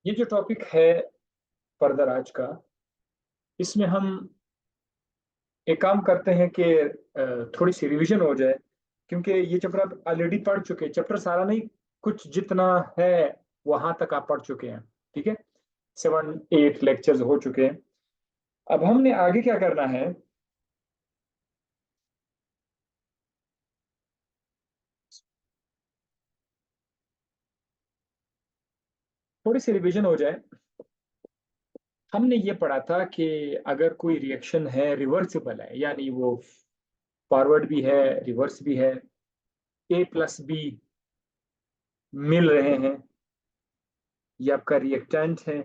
ये जो टॉपिक है फर्दर आज का, इसमें हम एक काम करते हैं कि थोड़ी सी रिवीजन हो जाए। क्योंकि ये चैप्टर आप ऑलरेडी पढ़ चुके हैं, चैप्टर सारा नहीं, कुछ जितना है वहां तक आप पढ़ चुके हैं। ठीक है, 7-8 लेक्चर्स हो चुके हैं। अब हमने आगे क्या करना है, थोड़ी सी रिवीजन हो जाए। हमने ये पढ़ा था कि अगर कोई रिएक्शन है रिवर्सिबल है, यानी वो फॉरवर्ड भी है रिवर्स भी है, ए प्लस बी मिल रहे हैं, ये आपका रिएक्टेंट है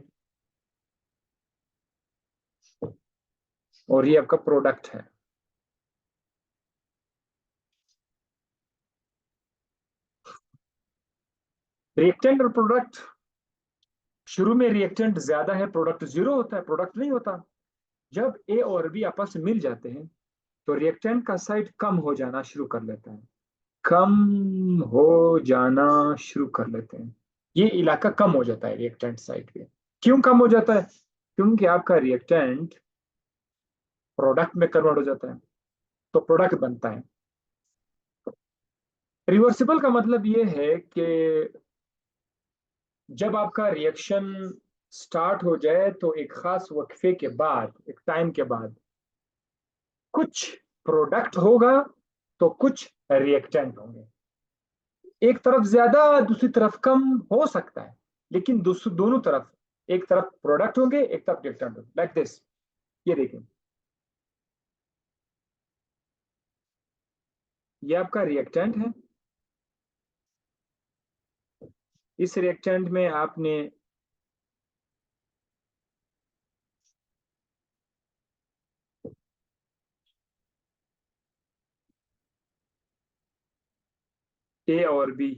और ये आपका प्रोडक्ट है। रिएक्टेंट और प्रोडक्ट, शुरू में रिएक्टेंट ज्यादा है, प्रोडक्ट जीरो होता है, प्रोडक्ट नहीं होता। जब ए और बी आपस में मिल जाते हैं तो रिएक्टेंट का साइड कम हो जाना शुरू कर लेता है, कम हो जाना शुरू कर लेते हैं। ये इलाका कम हो जाता है रिएक्टेंट साइड पे। क्यों कम हो जाता है? क्योंकि आपका रिएक्टेंट प्रोडक्ट में कन्वर्ट हो जाता है, तो प्रोडक्ट बनता है। रिवर्सिबल का मतलब ये है कि जब आपका रिएक्शन स्टार्ट हो जाए तो एक खास वक्फे के बाद, एक टाइम के बाद, कुछ प्रोडक्ट होगा तो कुछ रिएक्टेंट होंगे। एक तरफ ज्यादा दूसरी तरफ कम हो सकता है, लेकिन दोनों तरफ, एक तरफ प्रोडक्ट होंगे एक तरफ रिएक्टेंट होंगे, लाइक दिस। ये देखिए, ये आपका रिएक्टेंट है। इस रिएक्टेंट में आपने ए और बी,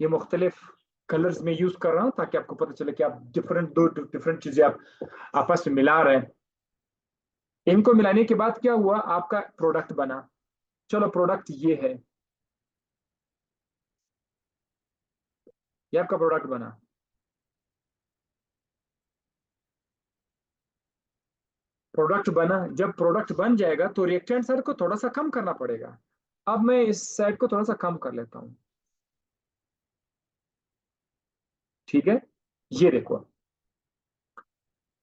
ये मुख्तलिफ कलर्स में यूज कर रहा हूं ताकि आपको पता चले कि आप दो डिफरेंट चीजें आप आपस में मिला रहे हैं। इनको मिलाने के बाद क्या हुआ, आपका प्रोडक्ट बना। चलो, प्रोडक्ट ये है, ये आपका प्रोडक्ट बना। प्रोडक्ट बना, जब प्रोडक्ट बन जाएगा तो रिएक्टेंट साइड को थोड़ा सा कम करना पड़ेगा। अब मैं इस साइड को थोड़ा सा कम कर लेता हूं। ठीक है, ये देखो।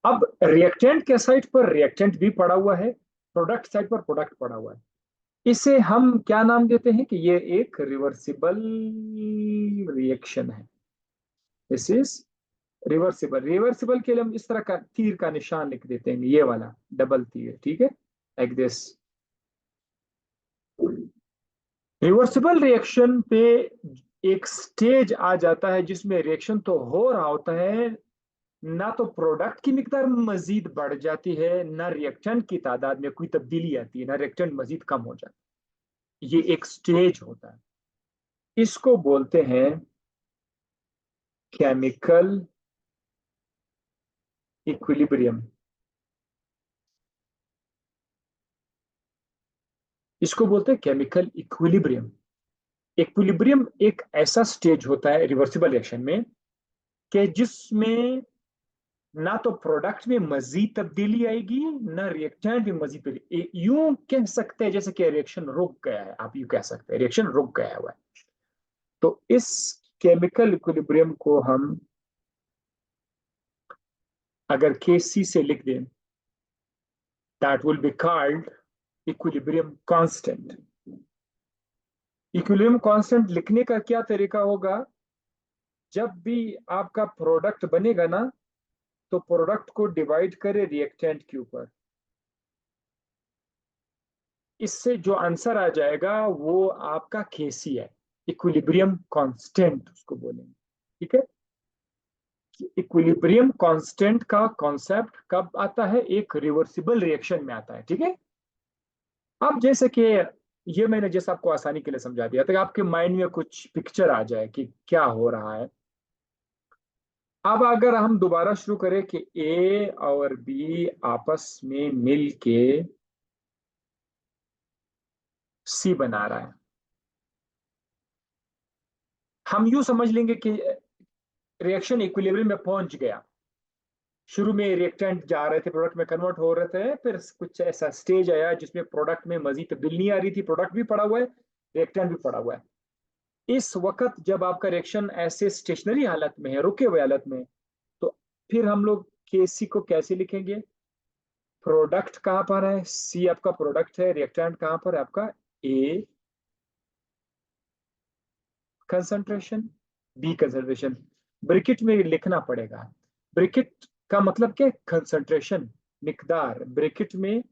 अब रिएक्टेंट के साइड पर रिएक्टेंट भी पड़ा हुआ है, प्रोडक्ट साइड पर प्रोडक्ट पड़ा हुआ है। इसे हम क्या नाम देते हैं कि ये एक रिवर्सिबल रिएक्शन है। This is reversible. रिवर्सिबल के लिए हम इस तरह का तीर का निशान लिख देते हैं, ये वाला डबल तीर। ठीक है, लाइक दिस। रिवर्सिबल रिएक्शन पे एक स्टेज आ जाता है जिसमें रिएक्शन तो हो रहा होता है, ना तो प्रोडक्ट की मिकदार मजीद बढ़ जाती है, ना रिएक्टेंट की तादाद में कोई तब्दीली आती है, ना रिएक्टेंट मजीद कम हो जाता है। ये एक स्टेज होता है, इसको बोलते हैं केमिकल इक्विलिब्रियम। इसको बोलते हैं केमिकल इक्विलिब्रियम। इक्विलिब्रियम एक ऐसा स्टेज होता है रिवर्सिबल रिएक्शन में कि जिसमें ना तो प्रोडक्ट में मजीद तब्दीली आएगी, ना रिएक्टेंट में मजीद तब्दीली। यूं कह सकते हैं जैसे कि रिएक्शन रुक गया है, आप यूं कह सकते हैं रिएक्शन रुक गया हुआ है। तो इस केमिकल इक्विलिब्रियम को हम अगर केसी से लिख दें, that will be called equilibrium constant. Equilibrium constant लिखने का क्या तरीका होगा, जब भी आपका प्रोडक्ट बनेगा ना, तो प्रोडक्ट को डिवाइड करें रिएक्टेंट के ऊपर। इससे जो आंसर आ जाएगा वो आपका केसी है, इक्विलिब्रियम कांस्टेंट उसको बोलेंगे। ठीक है, इक्विलिब्रियम कांस्टेंट का कॉन्सेप्ट कब आता है, एक रिवर्सिबल रिएक्शन में आता है। ठीक है, अब जैसे कि ये मैंने जैसे आपको आसानी के लिए समझा दिया था कि आपके माइंड में कुछ पिक्चर आ जाए कि क्या हो रहा है। अब अगर हम दोबारा शुरू करें कि ए और बी आपस में मिल के सी बना रहा है, हम यूं समझ लेंगे कि रिएक्शन इक्विलिब्रियम में पहुंच गया, शुरू में रिएक्टेंट जा रहे थे, प्रोडक्ट में कन्वर्ट हो रहे थे, फिर कुछ ऐसा स्टेज आया जिसमें प्रोडक्ट में मजीद तब्दीली नहीं आ रही थी, प्रोडक्ट भी पड़ा हुआ है, रिएक्टेंट भी पड़ा हुआ है। इस वक्त जब आपका रिएक्शन ऐसे स्टेशनरी हालत में है, रुके हुए हालत में, तो फिर हम लोग केसी को कैसे लिखेंगे? प्रोडक्ट कहां पर है? सी आपका प्रोडक्ट है, रिएक्टेंट कहां पर है आपका? ए कंसंट्रेशन, बी कंसंट्रेशन। ब्रिकेट में लिखना पड़ेगा। ब्रिकेट का मतलब क्या? कंसंट्रेशन, मिकदार, ब्रिकेट में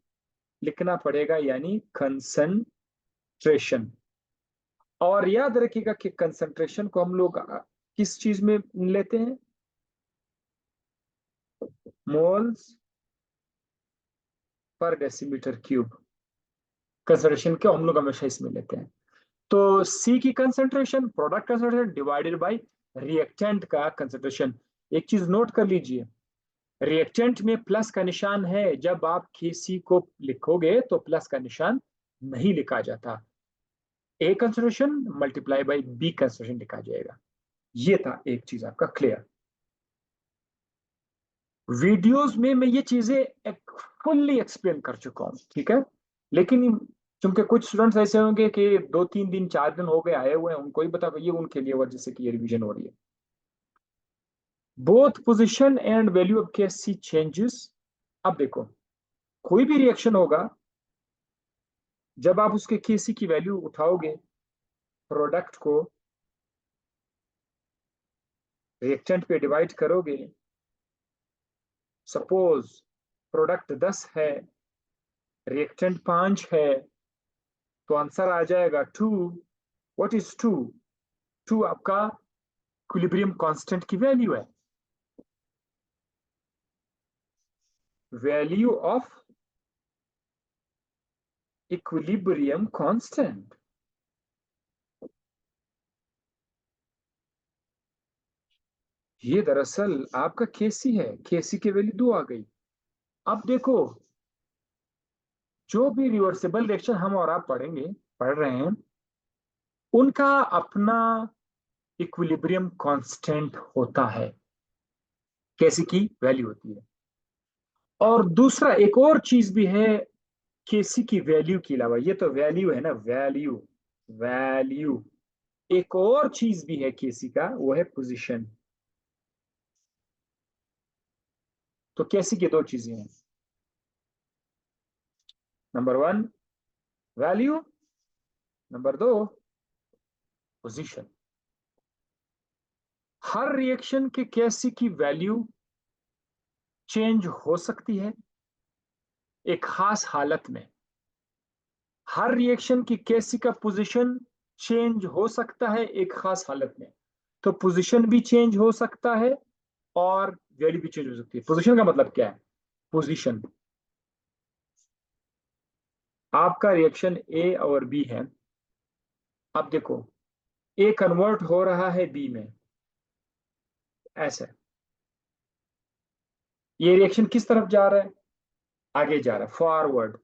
लिखना पड़ेगा, यानी कंसंट्रेशन। और याद रखिएगा कि कंसंट्रेशन को हम लोग किस चीज में लेते हैं? Moles per decimetre cube. Concentration को हम लोग हमेशा इसमें लेते हैं। तो सी की concentration, product concentration divided by reactant का कंसंट्रेशन। एक चीज नोट कर लीजिए, रिएक्टेंट में प्लस का निशान है, जब आप केसी को लिखोगे तो प्लस का निशान नहीं लिखा जाता, A concentration multiply by B concentration लिखा जाएगा। ये था एक चीज आपका क्लियर। वीडियोस में मैं ये चीजें एक फुल्ली एक्सप्लेन कर चुका हूं, ठीक है, लेकिन क्योंकि कुछ स्टूडेंट्स ऐसे होंगे कि 2-3 दिन 4 दिन हो गए आए हुए हैं, उनको ही बता, ये उनके लिए वजह से कि ये रिवीजन हो रही है। Both position and value of KC changes. अब देखो, कोई भी रिएक्शन होगा, जब आप उसके केसी की वैल्यू उठाओगे, प्रोडक्ट को रिएक्टेंट पे डिवाइड करोगे, सपोज प्रोडक्ट 10 है, रिएक्टेंट 5 है, तो आंसर आ जाएगा 2। What is 2? 2 आपका इक्विलिब्रियम कांस्टेंट की वैल्यू है, वैल्यू ऑफ इक्विलिब्रियम कांस्टेंट। ये दरअसल आपका केसी है, केसी की वैल्यू 2 आ गई। अब देखो, जो भी रिवर्सिबल रिएक्शन हम और आप पढ़ रहे हैं, उनका अपना इक्विलिब्रियम कांस्टेंट होता है, केसी की वैल्यू होती है। और दूसरा एक और चीज भी है केसी की वैल्यू के अलावा, ये तो वैल्यू है ना, वैल्यू, वैल्यू। एक और चीज भी है केसी का, वो है पोजीशन। तो केसी की दो चीजें हैं, नंबर 1 वैल्यू, नंबर 2 पोजीशन। हर रिएक्शन के केसी की वैल्यू चेंज हो सकती है एक खास हालत में, हर रिएक्शन की केसी का पोजीशन चेंज हो सकता है एक खास हालत में। तो पोजीशन भी चेंज हो सकता है और वैल्यू भी चेंज हो सकती है। पोजीशन का मतलब क्या है? पोजीशन, आपका रिएक्शन ए और बी है, अब देखो, ए कन्वर्ट हो रहा है बी में, ऐसे ये रिएक्शन किस तरफ जा रहा है? आगे जा रहा है, फॉरवर्ड,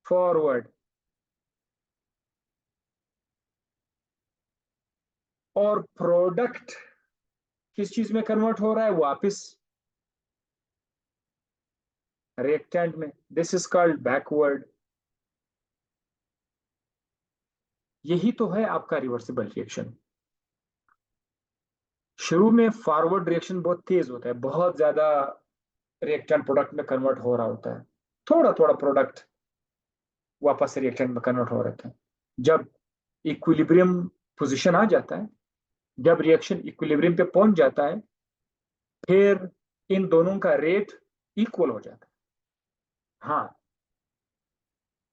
फॉरवर्ड। और प्रोडक्ट किस चीज में कन्वर्ट हो रहा है? वापस रिएक्टेंट में। This is called backward. यही तो है आपका रिवर्सिबल रिएक्शन। शुरू में फॉरवर्ड रिएक्शन बहुत तेज होता है, बहुत ज्यादा रिएक्टेंट प्रोडक्ट में कन्वर्ट हो रहा होता है, थोड़ा थोड़ा प्रोडक्ट वापस से रिएक्टेंट में कन्वर्ट हो रहे थे। जब इक्विलिब्रियम पोजीशन आ जाता है, जब रिएक्शन इक्विलिब्रियम पे पहुंच जाता है, फिर इन दोनों का रेट इक्वल हो जाता है। हाँ,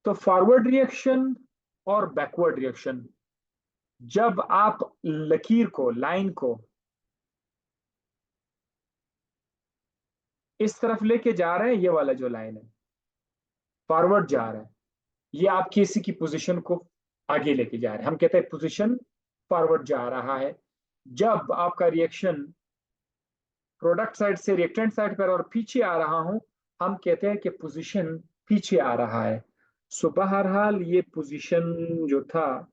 तो फॉरवर्ड रिएक्शन और बैकवर्ड रिएक्शन, जब आप लकीर को, लाइन को इस तरफ लेके जा रहे हैं, ये वाला जो लाइन है फॉरवर्ड जा रहा है, ये आप किसी की पोजीशन को आगे लेके जा रहे हैं, हम कहते हैं पोजीशन फॉरवर्ड जा रहा है। जब आपका रिएक्शन प्रोडक्ट साइड से रिएक्टेंट साइड पर और पीछे आ रहा हूं, हम कहते हैं कि पोजीशन पीछे आ रहा है। सो बहरहाल ये पोजीशन जो था,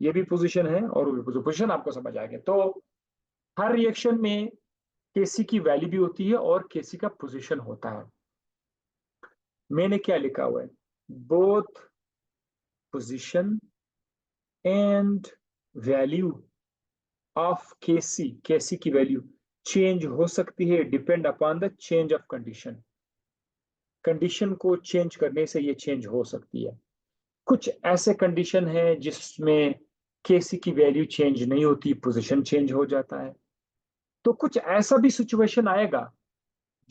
ये भी पोजीशन है और वो भी पोजीशन, आपको समझ आ गया। तो हर रिएक्शन में केसी की वैल्यू भी होती है और केसी का पोजीशन होता है। मैंने क्या लिखा हुआ है, both position and value of KC, KC की वैल्यू चेंज हो सकती है depend upon the change of condition. Condition को चेंज करने से ये चेंज हो सकती है। कुछ ऐसे कंडीशन है जिसमें केसी की वैल्यू चेंज नहीं होती, पोजीशन चेंज हो जाता है। तो कुछ ऐसा भी सिचुएशन आएगा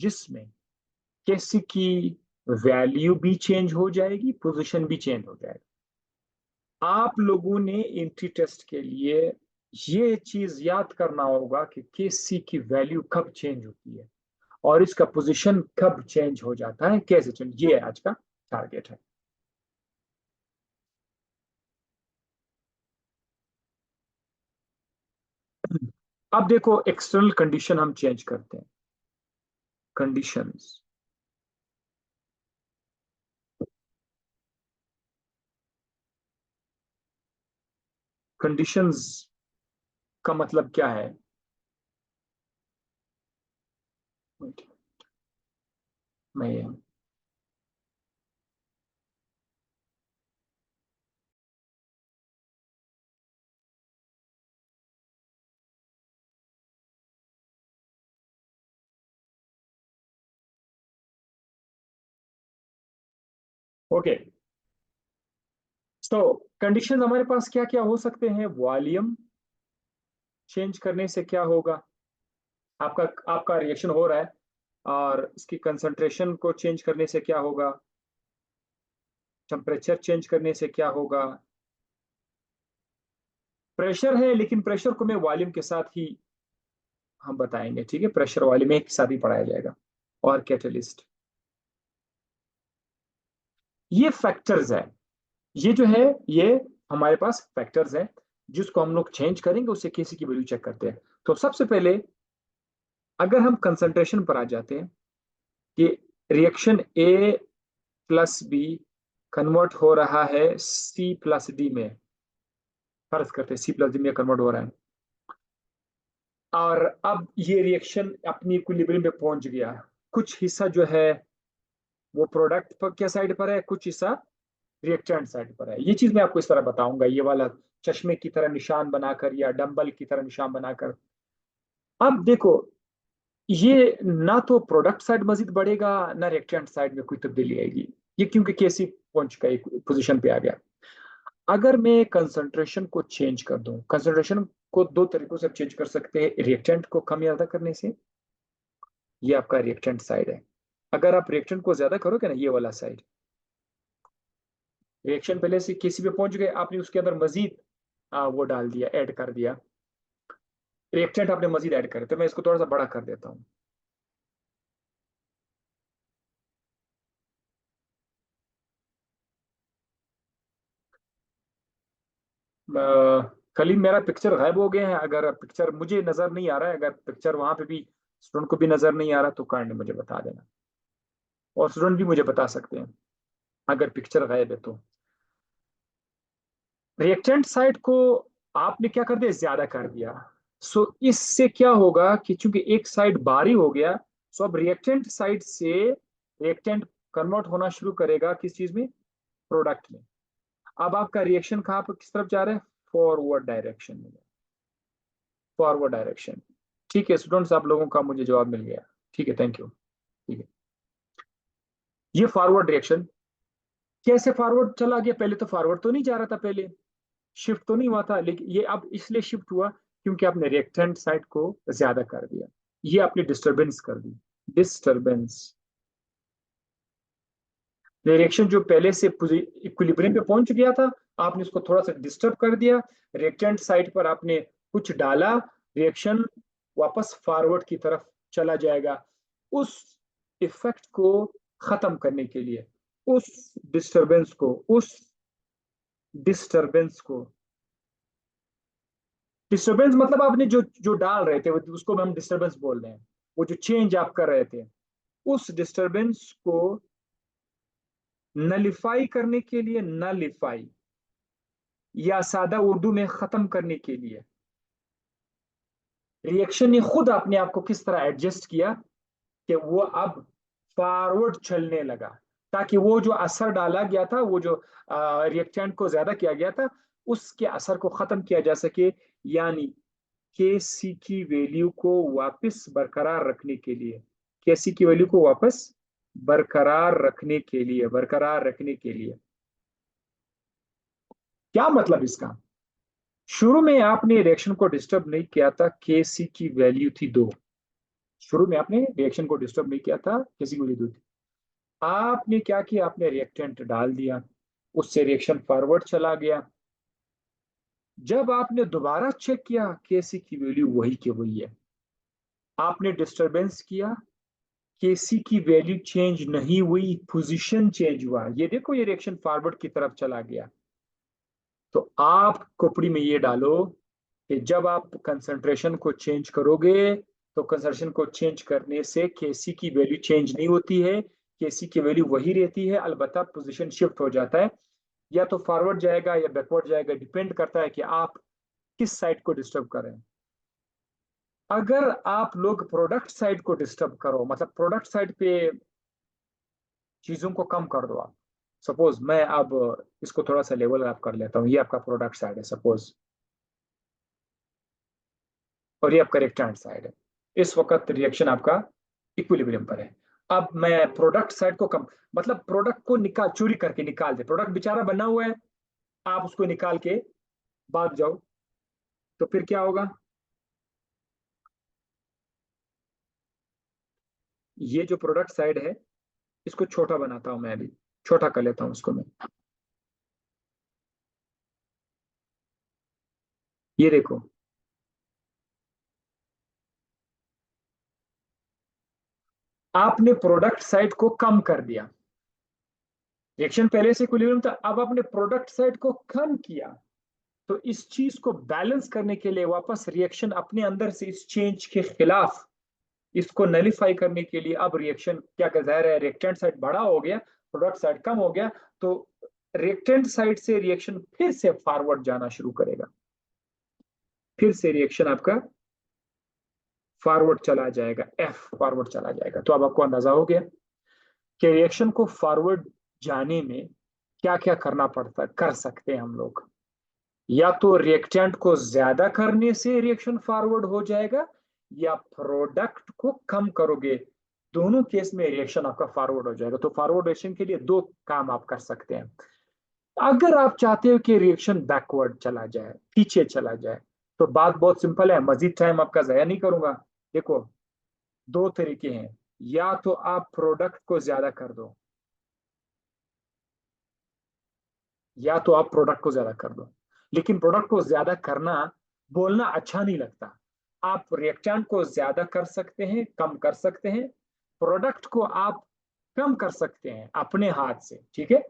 जिसमें केसी की वैल्यू भी चेंज हो जाएगी, पोजीशन भी चेंज हो जाएगा। आप लोगों ने एंट्री टेस्ट के लिए ये चीज याद करना होगा कि केसी की वैल्यू कब चेंज होती है और इसका पोजीशन कब चेंज हो जाता है, कैसे चेंज, ये आज का टारगेट है। अब देखो एक्सटर्नल कंडीशन हम चेंज करते हैं। कंडीशंस, कंडीशंस का मतलब क्या है? मैं ओके, तो कंडीशन हमारे पास क्या क्या हो सकते हैं? वॉल्यूम चेंज करने से क्या होगा? आपका आपका रिएक्शन हो रहा है और इसकी कंसंट्रेशन को चेंज करने से क्या होगा? टेम्परेचर चेंज करने से क्या होगा? प्रेशर है, लेकिन प्रेशर को मैं वॉल्यूम के साथ ही हम बताएंगे, ठीक है? प्रेशर वॉल्यूम एक साथ ही पढ़ाया जाएगा। और कैटलिस्ट, ये फैक्टर्स है, ये जो है ये हमारे पास फैक्टर्स है जिसको हम लोग चेंज करेंगे, उससे केसी की वैल्यू चेक करते हैं। तो सबसे पहले अगर हम कंसंट्रेशन पर आ जाते हैं कि रिएक्शन ए प्लस बी कन्वर्ट हो रहा है सी प्लस डी में, फर्ज करते हैं सी प्लस डी में कन्वर्ट हो रहा है, और अब ये रिएक्शन अपनी इक्विलिब्रियम पे पहुंच गया। कुछ हिस्सा जो है वो प्रोडक्ट पर क्या साइड पर है, कुछ हिस्सा रिएक्टेंट साइड पर है। ये चीज मैं आपको इस तरह बताऊंगा, ये वाला चश्मे की तरह निशान बनाकर या डंबल की तरह निशान बनाकर। अब देखो, ये ना तो प्रोडक्ट साइड मजीद बढ़ेगा ना रिएक्टेंट साइड में कोई तब्दीली आएगी, ये क्योंकि केसी पहुंच का एक पोजीशन पे आ गया। अगर मैं कंसंट्रेशन को चेंज कर दूं, कंसंट्रेशन को दो तरीकों से चेंज कर सकते हैं, रिएक्टेंट को कम या ज्यादा करने से। ये आपका रिएक्टेंट साइड है। अगर आप रिएक्टेंट को ज्यादा करोगे ना, ये वाला साइड, रिएक्शन पहले से किसी पे पहुंच गए, आपने उसके अंदर मजीद वो डाल दिया, ऐड कर दिया, रिएक्टेंट आपने मजीद ऐड करे, तो मैं इसको थोड़ा सा बड़ा कर देता हूँ। कलीम, मेरा पिक्चर गायब हो गया है, अगर पिक्चर मुझे नजर नहीं आ रहा है, अगर पिक्चर वहां पे भी स्टूडेंट को भी नजर नहीं आ रहा तो काइंडली मुझे बता देना, और स्टूडेंट भी मुझे बता सकते हैं अगर पिक्चर गायब है तो। रिएक्टेंट साइड को आपने क्या कर दिया, ज्यादा कर दिया। सो इससे क्या होगा कि चूंकि एक साइड बाहरी हो गया, सो अब रिएक्टेंट साइड से रिएक्टेंट कन्वर्ट होना शुरू करेगा किस चीज में, प्रोडक्ट में। अब आपका रिएक्शन कहाँ पर किस तरफ जा रहा है, फॉरवर्ड डायरेक्शन में, फॉरवर्ड डायरेक्शन। ठीक है स्टूडेंट्स, आप लोगों का मुझे जवाब मिल गया। ठीक है, थैंक यू। ठीक है, ये फॉरवर्ड रिएक्शन कैसे फॉरवर्ड चला गया? पहले तो फॉरवर्ड तो नहीं जा रहा था, पहले शिफ्ट तो नहीं हुआ था, लेकिन ये अब इसलिए शिफ्ट हुआ क्योंकि आपने रिएक्टेंट साइड को ज्यादा कर दिया, ये आपने डिस्टरबेंस कर दी, डिस्टरबेंस। रिएक्शन जो पहले से इक्विलिब्रियम पे पहुंच गया था, आपने उसको थोड़ा सा डिस्टर्ब कर दिया, रिएक्टेंट साइड पर आपने कुछ डाला, रिएक्शन वापस फॉरवर्ड की तरफ चला जाएगा। उस इफेक्ट को खत्म करने के लिए, उस डिस्टरबेंस को, उस डिस्टरबेंस को, डिस्टरबेंस मतलब आपने जो जो डाल रहे थे उसको हम डिस्टरबेंस बोल रहे हैं, वो जो चेंज आप कर रहे थे, उस डिस्टरबेंस को नलिफाई करने के लिए, नलिफाई, या सादा उर्दू में खत्म करने के लिए रिएक्शन ने खुद अपने आप को किस तरह एडजस्ट किया कि वो अब फॉरवर्ड चलने लगा, ताकि वो जो असर डाला गया था, वो जो रिएक्टेंट को ज्यादा किया गया था, उसके असर को खत्म किया जा सके। यानी के सी की वैल्यू को वापस बरकरार रखने के लिए, के सी की वैल्यू को वापस बरकरार रखने के लिए क्या मतलब इसका? शुरू में आपने रिएक्शन को डिस्टर्ब नहीं किया था, के सी की वैल्यू थी 2। शुरू में आपने रिएक्शन को डिस्टर्ब नहीं किया था, के सी की वैल्यू 2 थी। आपने क्या किया, आपने रिएक्टेंट डाल दिया, उससे रिएक्शन फॉरवर्ड चला गया। जब आपने दोबारा चेक किया, केसी की वैल्यू वही के वही है। आपने डिस्टरबेंस किया, केसी की वैल्यू चेंज नहीं हुई, पोजीशन चेंज हुआ। ये देखो, ये रिएक्शन फॉरवर्ड की तरफ चला गया। तो आप खोपड़ी में ये डालो कि जब आप कंसंट्रेशन को चेंज करोगे, तो कंसंट्रेशन को चेंज करने से केसी की वैल्यू चेंज नहीं होती है, केसी की वैल्यू वही रहती है, अलबत्ता पोजीशन शिफ्ट हो जाता है। या तो फॉरवर्ड जाएगा या बैकवर्ड जाएगा, डिपेंड करता है कि आप किस साइड को डिस्टर्ब कर रहे हैं। अगर आप लोग प्रोडक्ट साइड को डिस्टर्ब करो, मतलब प्रोडक्ट साइड पे चीजों को कम कर दो आप। सपोज मैं अब इसको थोड़ा सा लेवल अप कर लेता हूँ, ये आपका प्रोडक्ट साइड है सपोज, और ये आपका रिएक्टेंट साइड है। इस वक्त रिएक्शन आपका इक्विलिब्रियम पर है। अब मैं प्रोडक्ट साइड को कम, मतलब प्रोडक्ट को निकाल, चोरी करके निकाल दे, प्रोडक्ट बेचारा बना हुआ है, आप उसको निकाल के भाग जाओ, तो फिर क्या होगा? ये जो प्रोडक्ट साइड है, इसको छोटा बनाता हूं मैं, अभी छोटा कर लेता हूं उसको मैं। ये देखो, आपने प्रोडक्ट साइड को कम कर दिया। रिएक्शन पहले से इक्विलिब्रियम था, अब आपने प्रोडक्ट साइड को कम किया। तो इस चीज को बैलेंस करने के लिए वापस रिएक्शन अपने अंदर से इस चेंज के खिलाफ, इसको नलीफाई करने के लिए अब रिएक्शन क्या कर, जाहिर है रिएक्टेंट साइड बड़ा हो गया, प्रोडक्ट साइड कम हो गया, तो रिएक्टेंट साइड से रिएक्शन फिर से फॉरवर्ड जाना शुरू करेगा। फिर से रिएक्शन आपका फॉरवर्ड चला जाएगा, एफ फॉरवर्ड चला जाएगा। तो अब आपको अंदाजा हो गया कि रिएक्शन को फॉरवर्ड जाने में क्या क्या करना पड़ता, कर सकते हैं हम लोग। या तो रिएक्टेंट को ज्यादा करने से रिएक्शन फॉरवर्ड हो जाएगा, या प्रोडक्ट को कम करोगे, दोनों केस में रिएक्शन आपका फॉरवर्ड हो जाएगा। तो फॉरवर्ड रिएक्शन के लिए दो काम आप कर सकते हैं। अगर आप चाहते हो कि रिएक्शन बैकवर्ड चला जाए, पीछे चला जाए, तो बात बहुत सिंपल है, मजीद टाइम आपका जाया नहीं करूंगा। देखो, दो तरीके हैं। या तो आप प्रोडक्ट को ज्यादा कर दो, या तो आप प्रोडक्ट को ज्यादा कर दो। लेकिन प्रोडक्ट को ज्यादा करना, बोलना अच्छा नहीं लगता। आप रिएक्टेंट को ज्यादा कर सकते हैं, कम कर सकते हैं, प्रोडक्ट को आप कम कर सकते हैं अपने हाथ से, ठीक है।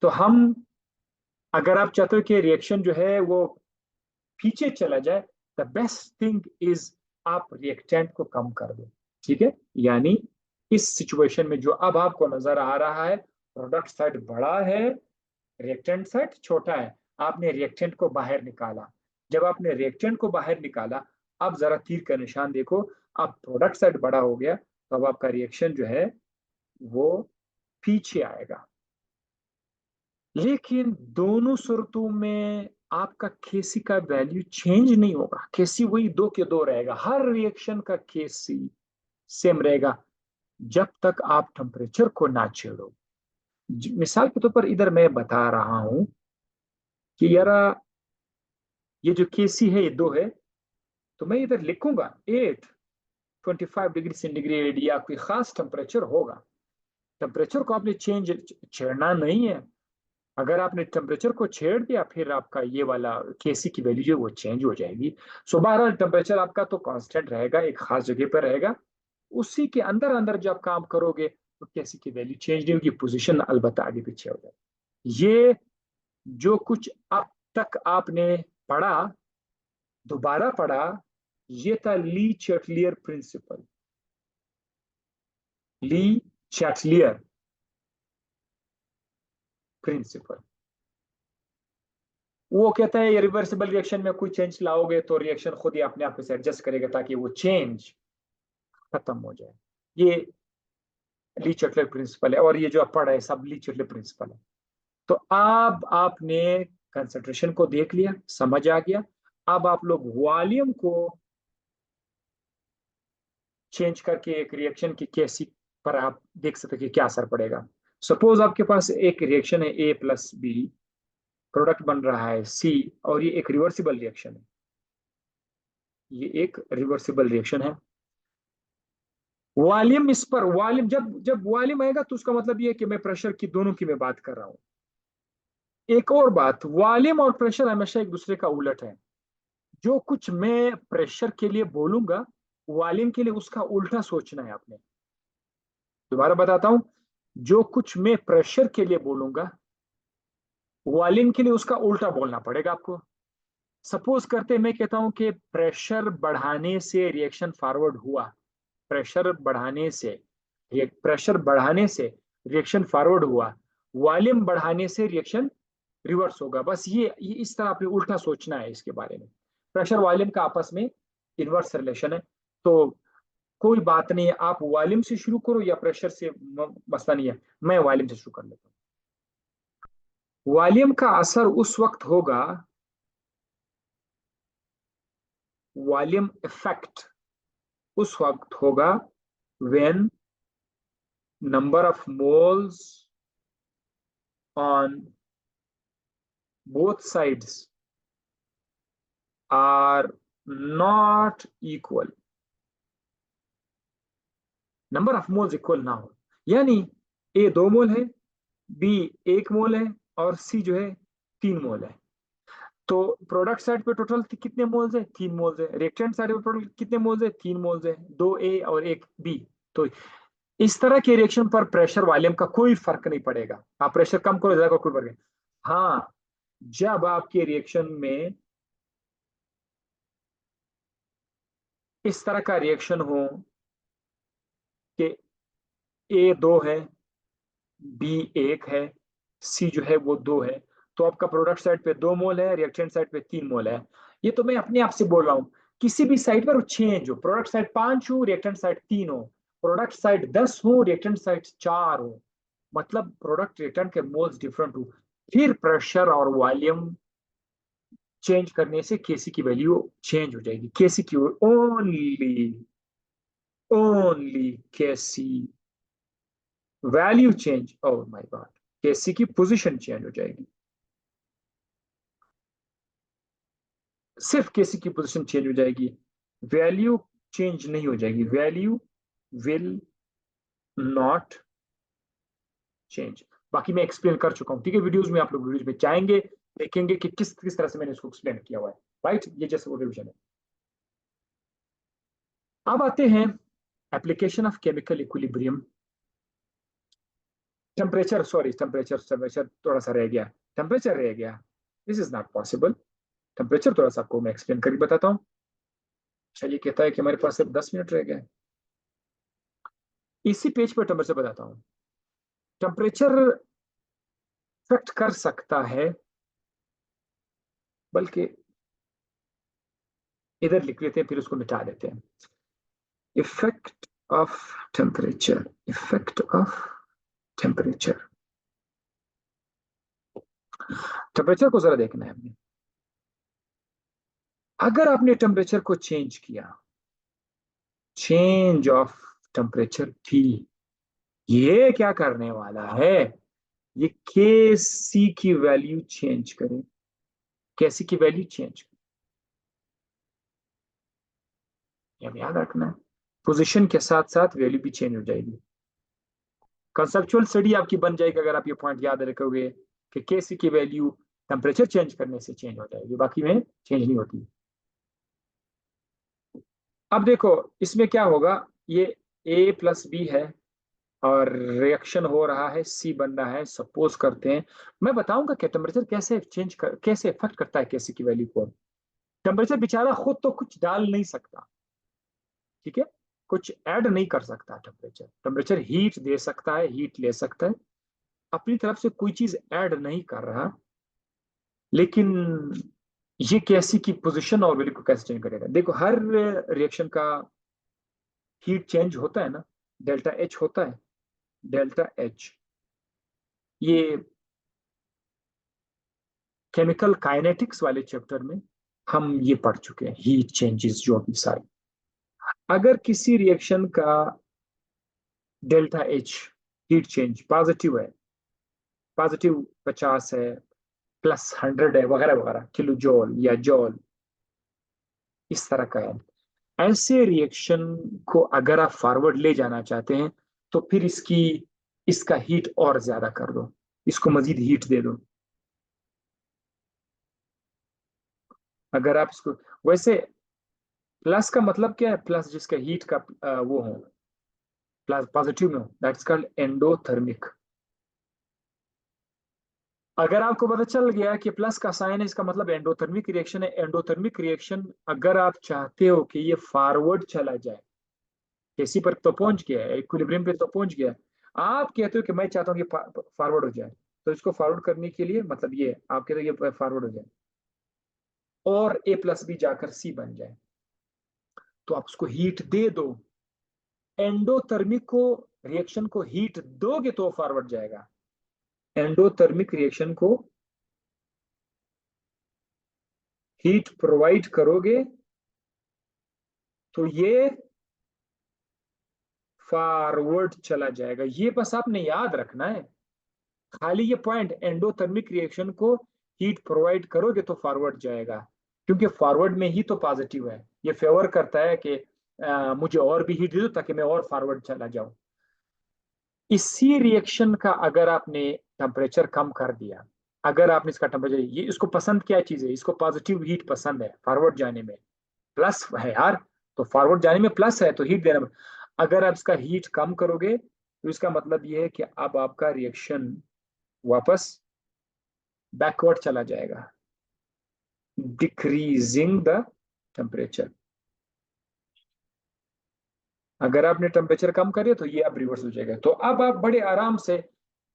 तो हम, अगर आप चाहते हो कि रिएक्शन जो है वो पीछे चला जाए, द बेस्ट थिंग इज आप रिएक्टेंट को कम कर दो, ठीक है। यानी इस सिचुएशन में जो अब आपको नजर आ रहा है, प्रोडक्ट साइड बड़ा है, रिएक्टेंट साइड छोटा है, आपने रिएक्टेंट को बाहर निकाला। जब आपने रिएक्टेंट को बाहर निकाला, अब जरा तीर का निशान देखो, अब प्रोडक्ट साइड बड़ा हो गया, तो अब आपका रिएक्शन जो है वो पीछे आएगा। लेकिन दोनों सूरतों में आपका केसी का वैल्यू चेंज नहीं होगा, केसी वही 2 के 2 रहेगा, हर रिएक्शन का केसी सेम रहेगा, जब तक आप टेम्परेचर को ना छेड़ो। मिसाल के तौर पर इधर मैं बता रहा हूं कि यार, ये जो केसी है ये 2 है, तो मैं इधर लिखूंगा 825 डिग्री सेंटीग्रेड, या कोई खास टेम्परेचर होगा। टेम्परेचर को आपने चेंज छेड़ना नहीं है। अगर आपने टेम्परेचर को छेड़ दिया, फिर आपका ये वाला केसी की वैल्यू जो वो चेंज हो जाएगी। सो बहरहाल टेम्परेचर आपका तो कांस्टेंट रहेगा, एक खास जगह पर रहेगा। उसी के अंदर अंदर जब काम करोगे, तो केसी की वैल्यू चेंज नहीं होगी, पोजीशन अलबत्ता आगे पीछे हो जाएगी। ये जो कुछ अब तक आपने पढ़ा, दोबारा पढ़ा, ये था ली चैटलियर प्रिंसिपल। ली चैटलियर प्रिंसिपल। वो कहता है ये रिवर्सिबल रिएक्शन में कोई चेंज लाओगे तो रिएक्शन खुद ही अपने आप से एडजस्ट करेगा ताकि वो चेंज खत्म हो जाए। ये ली चटले प्रिंसिपल है, और ये जो आप पढ़ रहे हैं सब ली चटले प्रिंसिपल है। तो अब आपने कंसंट्रेशन को देख लिया, समझ आ गया। अब आप लोग वॉल्यूम को चेंज करके एक रिएक्शन की कैसी पर आप देख सकते हैं कि क्या असर पड़ेगा। सपोज आपके पास एक रिएक्शन है ए प्लस बी, प्रोडक्ट बन रहा है सी, और ये एक रिवर्सिबल रिएक्शन है। ये एक रिवर्सिबल रिएक्शन है। वॉल्यूम इस पर वॉल्यूम जब जब वॉल्यूम आएगा तो उसका मतलब ये है कि मैं प्रेशर की दोनों की मैं बात कर रहा हूं। एक और बात, वॉल्यूम और प्रेशर हमेशा एक दूसरे का उलट है। जो कुछ मैं प्रेशर के लिए बोलूंगा वॉल्यूम के लिए उसका उल्टा सोचना है आपने। दोबारा बताता हूं, जो कुछ मैं प्रेशर के लिए बोलूंगा वॉल्यूम के लिए उसका उल्टा बोलना पड़ेगा आपको। सपोज करते मैं कहता हूं कि प्रेशर बढ़ाने से रिएक्शन फॉरवर्ड हुआ, प्रेशर बढ़ाने से प्रेशर बढ़ाने से रिएक्शन फॉरवर्ड हुआ, वॉल्यूम बढ़ाने से रिएक्शन रिवर्स होगा। बस ये इस तरह आपने उल्टा सोचना है इसके बारे में। प्रेशर वॉल्यूम का आपस में इनवर्स रिलेशन है। तो कोई बात नहीं है, आप वॉल्यूम से शुरू करो या प्रेशर से, मसला नहीं है। मैं वॉल्यूम से शुरू कर लेता हूँ। वॉल्यूम का असर उस वक्त होगा, वॉल्यूम इफेक्ट उस वक्त होगा when number of moles on both sides are not equal, number of moles equal ना हो। यानी ए 2 मोल है, बी 1 मोल है, और सी जो है 3 मोल है। तो प्रोडक्ट साइड पे टोटल कितने मोल्स है? 3 मोल्स है। रिएक्टेंट साइड पे टोटल कितने मोल्स है? 3 मोल्स है, 2 ए और 1 बी। तो इस तरह के रिएक्शन पर प्रेशर वॉल्यूम का कोई फर्क नहीं पड़ेगा। आप प्रेशर कम करो ज्यादा करो कोई फर्क नहीं। हाँ, जब आपके रिएक्शन में इस तरह का रिएक्शन हो कि A 2 है, B 1 है, सी जो है वो 2 है, तो आपका प्रोडक्ट साइड पे 2 मोल है, रिएक्टेंट साइड पे 3 मोल है। ये तो मैं अपने आप से बोल रहा हूँ। किसी भी साइड पर चेंज हो, प्रोडक्ट साइड 5 हो, रिएक्टेंट साइड 3 हो, प्रोडक्ट साइड 10 हो, रिएक्टेंट साइड 4 हो, मतलब प्रोडक्ट रिएक्टेंट के मोल्स डिफरेंट हो, फिर प्रेशर और वॉल्यूम चेंज करने से केसी की वैल्यू चेंज हो जाएगी। केसी की only only KC value change, oh my God, KC की पोजीशन चेंज हो जाएगी। सिर्फ केसी की पोजीशन चेंज हो जाएगी, वैल्यू चेंज नहीं हो जाएगी। Value will not change. बाकी मैं एक्सप्लेन कर चुका हूं, ठीक है, वीडियोस में आप लोग वीडियोस में चाहेंगे देखेंगे कि किस किस तरह से मैंने इसको एक्सप्लेन किया हुआ है। राइट, ये जैसे वो रिविजन है। अब आते हैं application of chemical equilibrium. Temperature, sorry, temperature temperature थोड़ा सा रह गया, टेम्परेचर रह गया। This is not possible. Temperature थोड़ा सा आपको मैं एक्सप्लेन करके बताता हूँ। अच्छा, ये कहता है कि हमारे पास सिर्फ 10 मिनट रह गए। इसी पेज पर टेम्परेचर बताता हूँ। टेम्परेचर इफेक्ट कर सकता है, बल्कि इधर लिख लेते हैं फिर उसको मिटा देते हैं। Effect of temperature, effect of temperature. Temperature को जरा देखना है हमने। अगर आपने टेम्परेचर को चेंज किया, चेंज ऑफ टेम्परेचर थी, ये क्या करने वाला है? ये के सी की वैल्यू चेंज करें, कैसी की वैल्यू चेंज, ये हमें याद रखना है। पोजीशन के साथ साथ वैल्यू भी चेंज हो जाएगी। कंसेप्चुअल स्टडी आपकी बन जाएगी अगर आप ये पॉइंट याद रखोगे कि के सी की वैल्यू टेम्परेचर चेंज करने से चेंज हो जाएगी, बाकी में चेंज नहीं होती। अब देखो इसमें क्या होगा, ये ए प्लस बी है और रिएक्शन हो रहा है, सी बन रहा है। सपोज करते हैं, मैं बताऊंगा कि टेम्परेचर कैसे इफेक्ट करता है केसी की वैल्यू को। टेम्परेचर बेचारा खुद तो कुछ डाल नहीं सकता, ठीक है, कुछ ऐड नहीं कर सकता। टेम्परेचर टेम्परेचर हीट दे सकता है, हीट ले सकता है, अपनी तरफ से कोई चीज ऐड नहीं कर रहा। लेकिन ये कैसी की पोजीशन और वैल्यू को कैसे चेंज करेगा? देखो, हर रिएक्शन का हीट चेंज होता है ना, डेल्टा एच होता है। डेल्टा एच, ये केमिकल काइनेटिक्स वाले चैप्टर में हम ये पढ़ चुके हैं, हीट चेंजेस जो भी सारे। अगर किसी रिएक्शन का delta H heat change positive है, पॉजिटिव 50 है, प्लस 100 है, वगैरह वगैरह, किलो जॉल या जॉल, इस तरह का है, ऐसे रिएक्शन को अगर आप फॉरवर्ड ले जाना चाहते हैं तो फिर इसका हीट और ज्यादा कर दो, इसको मजीद हीट दे दो। अगर आप इसको, वैसे प्लस का मतलब क्या है? प्लस जिसका हीट का वो हो, प्लस पॉजिटिव में हो, दैट्स कॉल्ड एंडोथर्मिक। अगर आपको पता चल गया कि प्लस का साइन है, इसका मतलब एंडोथर्मिक रिएक्शन है। एंडोथर्मिक रिएक्शन अगर आप चाहते हो कि ये फॉरवर्ड चला जाए, किसी पर तो पहुंच गया है, इक्विलिब्रियम पे तो पहुंच गया है, आप कहते हो कि मैं चाहता हूँ कि फॉरवर्ड हो जाए, तो इसको फॉरवर्ड करने के लिए मतलब ये आप कहते हो ये फॉरवर्ड हो जाए और ए प्लस बी जाकर सी बन जाए, तो आप उसको हीट दे दो। एंडोथर्मिक को रिएक्शन को हीट दोगे तो फॉरवर्ड जाएगा। एंडोथर्मिक रिएक्शन को हीट प्रोवाइड करोगे तो ये फॉरवर्ड चला जाएगा। ये बस आपने याद रखना है, खाली ये पॉइंट, एंडोथर्मिक रिएक्शन को हीट प्रोवाइड करोगे तो फॉरवर्ड जाएगा, क्योंकि फॉरवर्ड में ही तो पॉजिटिव है। ये फेवर करता है कि मुझे और भी हीट दे दो ताकि मैं और फॉरवर्ड चला जाऊं। इसी रिएक्शन का अगर आपने टेम्परेचर कम कर दिया, अगर आपने इसका टेम्परेचर, ये इसको पसंद क्या चीज है? इसको पॉजिटिव हीट पसंद है फॉरवर्ड जाने में, प्लस है यार, तो फॉरवर्ड जाने में प्लस है तो हीट देना में। अगर आप इसका हीट कम करोगे तो इसका मतलब ये है कि अब आपका रिएक्शन वापस बैकवर्ड चला जाएगा, डिक्रीजिंग द टेम्परेचर। अगर आपने टेम्परेचर कम करे तो ये अब रिवर्स हो जाएगा। तो अब आप बड़े आराम से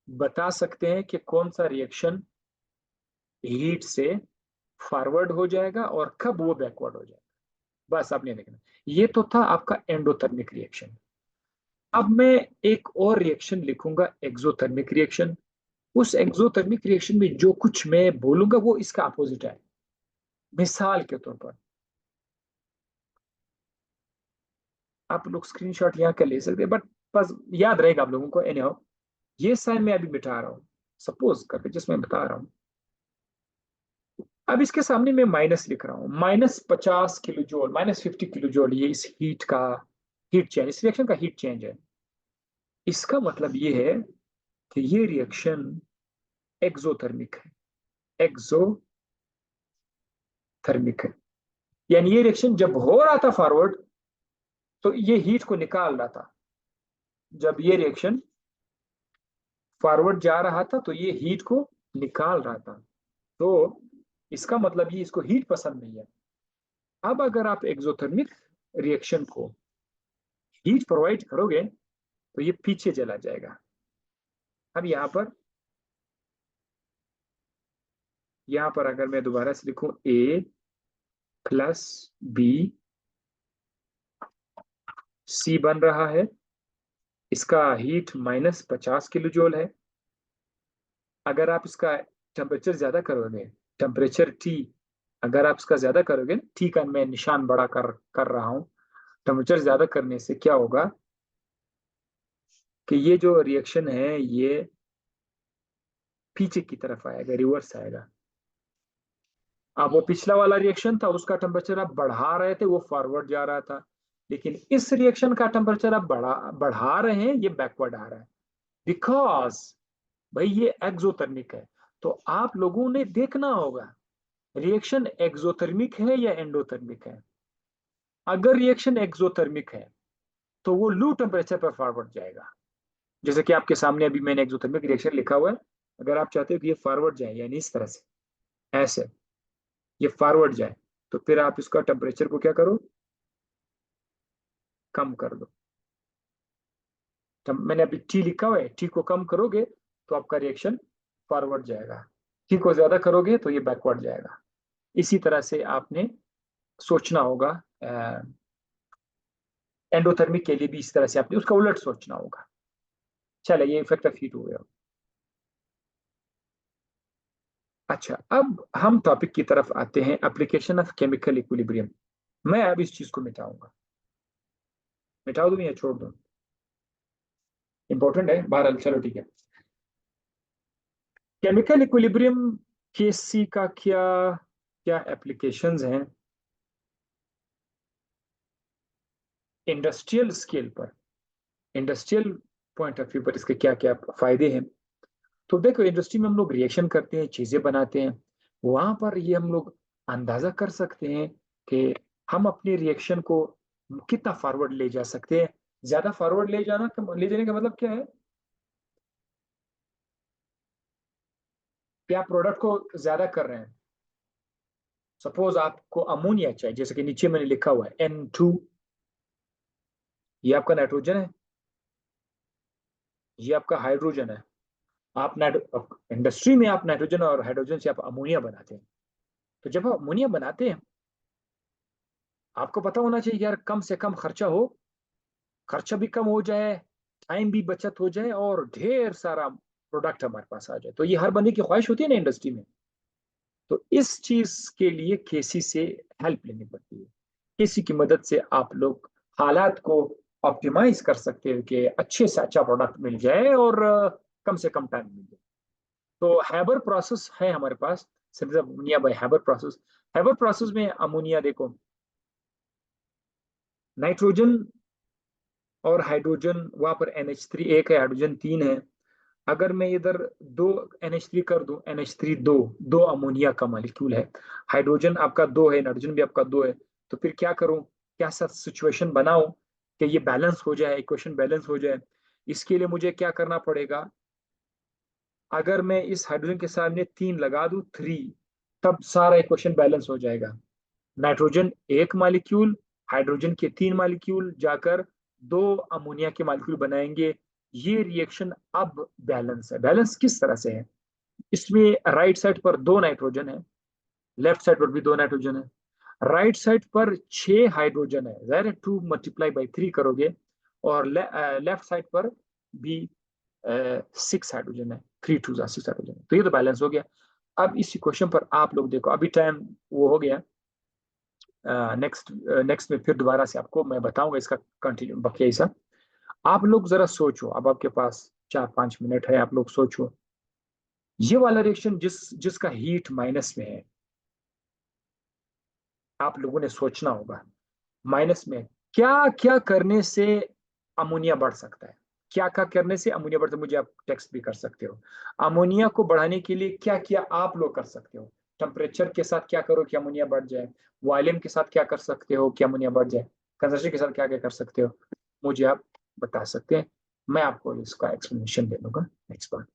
बता सकते हैं कि कौन सा रिएक्शन हीट से फॉरवर्ड हो जाएगा और कब वो बैकवर्ड हो जाएगा। बस आपने देखना। ये तो था आपका एंडोथर्मिक रिएक्शन। अब मैं एक और रिएक्शन लिखूंगा, एक्सोथर्मिक रिएक्शन। उस एक्सोथर्मिक रिएक्शन में जो कुछ मैं बोलूंगा वो इसका अपोजिट है। मिसाल के तौर पर आप लोग स्क्रीनशॉट यहाँ का ले सकते हैं, बट बस याद रहेगा आप लोगों को। एनी हाउ, ये साइन मैं अभी मिटा रहा हूँ, सपोज करके जिसमें बता रहा हूँ। अब इसके सामने मैं माइनस लिख रहा हूँ, -50 किलो जूल, -50 किलो जूल, ये इस हीट का हीट चेंज, इस रिएक्शन का हीट चेंज है। इसका मतलब ये है कि ये रिएक्शन एक्सोथर्मिक है। एक्सोथर्मिक है, यानी ये रिएक्शन जब हो रहा था फॉरवर्ड तो ये हीट को निकाल रहा था। जब ये रिएक्शन फॉरवर्ड जा रहा था तो ये हीट को निकाल रहा था। तो इसका मतलब ये इसको हीट पसंद नहीं है। अब अगर आप एक्सोथर्मिक रिएक्शन को हीट प्रोवाइड करोगे तो ये पीछे चला जाएगा। अब यहां पर अगर मैं दोबारा से लिखूं, ए प्लस बी सी बन रहा है, इसका हीट -50 किलो जूल है। अगर आप इसका टेम्परेचर ज्यादा करोगे, टेम्परेचर टी अगर आप इसका ज्यादा करोगे, टी का मैं निशान बड़ा कर रहा हूं, टेम्परेचर ज्यादा करने से क्या होगा कि ये जो रिएक्शन है ये पीछे की तरफ आएगा, रिवर्स आएगा। अब वो पिछला वाला रिएक्शन था, उसका टेम्परेचर आप बढ़ा रहे थे, वो फॉरवर्ड जा रहा था। लेकिन इस रिएक्शन का टेम्परेचर आप बढ़ा रहे हैं, ये बैकवर्ड आ रहा है, बिकॉज भाई ये एक्सोथर्मिक है। तो आप लोगों ने देखना होगा रिएक्शन एक्सोथर्मिक है या एंडोथर्मिक है। अगर रिएक्शन एक्सोथर्मिक है तो वो लो टेम्परेचर पर फॉरवर्ड जाएगा। जैसे कि आपके सामने अभी मैंने एक्सोथर्मिक रिएक्शन लिखा हुआ है। अगर आप चाहते हो कि ये फॉरवर्ड जाए, यानी इस तरह से, ऐसे ये फॉरवर्ड जाए, तो फिर आप इसका टेम्परेचर को क्या करो, कम कर दो। मैंने अभी टी लिखा हुआ है, टी को कम करोगे तो आपका रिएक्शन फॉरवर्ड जाएगा। T को ज्यादा करोगे तो ये बैकवर्ड जाएगा। इसी तरह से आपने सोचना होगा, एंडोथर्मिक के लिए भी इस तरह से आपने उसका उलट सोचना होगा। चलो ये इफेक्ट ऑफ हीट हो गया। अच्छा, अब हम टॉपिक की तरफ आते हैं, एप्लीकेशन ऑफ केमिकल इक्विलिब्रियम। मैं अब इस चीज को मिटाऊंगा, मिटा दूं या छोड़ दूं? इंपॉर्टेंट है बहरहाल, चलो ठीक है। केमिकल इक्विलिब्रियम केसी का क्या क्या एप्लीकेशंस हैं इंडस्ट्रियल स्केल पर, इंडस्ट्रियल पॉइंट ऑफ व्यू पर इसके क्या क्या फायदे हैं? तो देखो, इंडस्ट्री में हम लोग रिएक्शन करते हैं, चीजें बनाते हैं, वहां पर ये हम लोग अंदाजा कर सकते हैं कि हम अपने रिएक्शन को कितना फॉरवर्ड ले जा सकते हैं। ज्यादा फॉरवर्ड ले जाने का मतलब क्या है? कि आप प्रोडक्ट को ज्यादा कर रहे हैं। सपोज आपको अमोनिया चाहिए, जैसे कि नीचे मैंने लिखा हुआ है N2, ये आपका नाइट्रोजन है, ये आपका हाइड्रोजन है। आप इंडस्ट्री में आप नाइट्रोजन और हाइड्रोजन से आप अमोनिया बनाते हैं। तो जब आप अमोनिया बनाते हैं, आपको पता होना चाहिए यार कम से कम खर्चा हो, खर्चा भी कम हो जाए, टाइम भी बचत हो जाए और ढेर सारा प्रोडक्ट हमारे पास आ जाए। तो ये हर बंदे की ख्वाहिश होती है ना इंडस्ट्री में। तो इस चीज के लिए केसी से हेल्प लेनी पड़ती है। केसी की मदद से आप लोग हालात को ऑप्टिमाइज कर सकते हैं कि अच्छे से अच्छा प्रोडक्ट मिल जाए और कम से कम टाइम मिल जाए। तो हैबर प्रोसेस है हमारे पास, सिर्फ ammonia bye Haber process. Haber process में अमोनिया देखो, नाइट्रोजन और हाइड्रोजन, वहां पर NH3 एक है, हाइड्रोजन तीन है। अगर मैं इधर दो NH3 कर दूं, NH3 दो, दो अमोनिया का मॉलिक्यूल है, हाइड्रोजन आपका दो है, नाइट्रोजन भी आपका दो है। तो फिर क्या करूं, क्या सा सिचुएशन बनाऊं कि ये बैलेंस हो जाए, इक्वेशन बैलेंस हो जाए? इसके लिए मुझे क्या करना पड़ेगा? अगर मैं इस हाइड्रोजन के सामने तीन लगा दूं, थ्री, तब सारा इक्वेशन बैलेंस हो जाएगा। नाइट्रोजन एक मॉलिक्यूल, हाइड्रोजन के तीन मॉलिक्यूल जाकर दो अमोनिया के मॉलिक्यूल बनाएंगे। ये रिएक्शन अब बैलेंस है। बैलेंस किस तरह से है? इसमें राइट साइड पर दो नाइट्रोजन है, लेफ्ट साइड पर भी दो नाइट्रोजन है। राइट साइड पर छह हाइड्रोजन है, जाहिर है 2 × 3 करोगे, और लेफ्ट साइड पर भी 6 हाइड्रोजन है, 3 × 2 = 6 हाइड्रोजन। तो ये तो बैलेंस हो गया। अब इस क्वेश्चन पर आप लोग देखो, अभी टाइम वो हो गया, नेक्स्ट नेक्स्ट में फिर दोबारा से आपको मैं बताऊंगा इसका कंटिन्यू बाकी ऐसा। आप लोग जरा सोचो, अब आपके पास 4-5 मिनट है, आप लोग सोचो, ये वाला रिएक्शन जिसका हीट माइनस में है, आप लोगों ने सोचना होगा माइनस में क्या क्या करने से अमोनिया बढ़ सकता है। क्या क्या करने से अमोनिया बढ़ता है, मुझे आप टेक्स्ट भी कर सकते हो। अमोनिया को बढ़ाने के लिए क्या क्या आप लोग कर सकते हो? टेम्परेचर के साथ क्या करो कि अमोनिया बढ़ जाए? वॉल्यूम के साथ क्या कर सकते हो कि अमोनिया बढ़ जाए? कंजर्वेशन के साथ क्या क्या कर सकते हो? मुझे आप बता सकते हैं, मैं आपको इसका एक्सप्लेनेशन दे दूंगा नेक्स्ट बार।